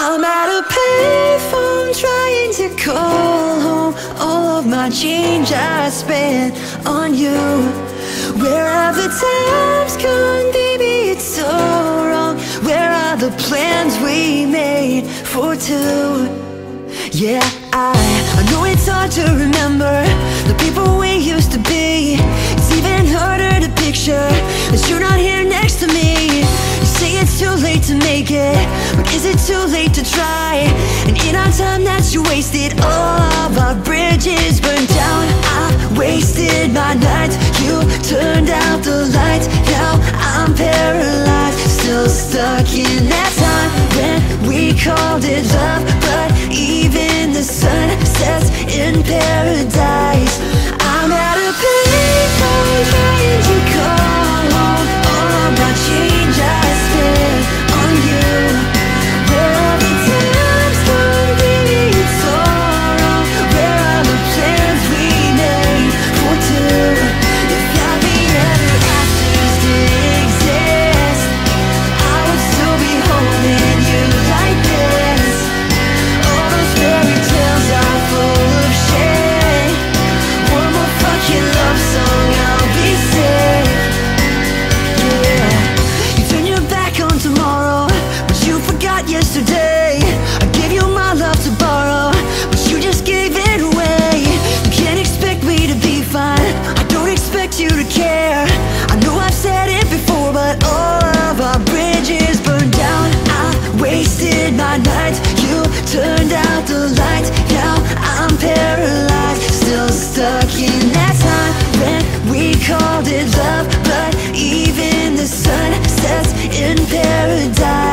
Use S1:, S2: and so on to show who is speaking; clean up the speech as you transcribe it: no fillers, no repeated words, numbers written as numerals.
S1: I'm at a payphone trying to call home. All of my change I spent on you. Where have the times gone, baby, it's so wrong. Where are the plans we made for two? Yeah, I know it's hard to remember the people we used to be. It's even harder to picture that you're not here next to me. You say it's too late to make it, but is it too late to try? And in our time that you wasted, all of our bridges burned down. I wasted my nights, you turned out the lights. Now I'm paralyzed, still stuck in that time when we called it love. But even the sun sets in paradise. I'm at a payphone trying to call home. All of my change I spent on you. Where are the times gone, baby, it's so wrong. Where are the plans we made for two? If happy ever afters did exist, I would still be holding you like this. All those fairy tales are full of shit. One more fucking love song, I'll be sick. Yeah, you turn your back on tomorrow, but you forgot yesterday. I gave you my love to borrow, but you just gave it away. You can't expect me to be fine, I don't expect you to care. I know I've said it before, but all of our bridges burned down. I wasted my nights, you turned out the lights. Now I'm paralyzed, still stuck in that time when we called it love. But even the sun sets in paradise.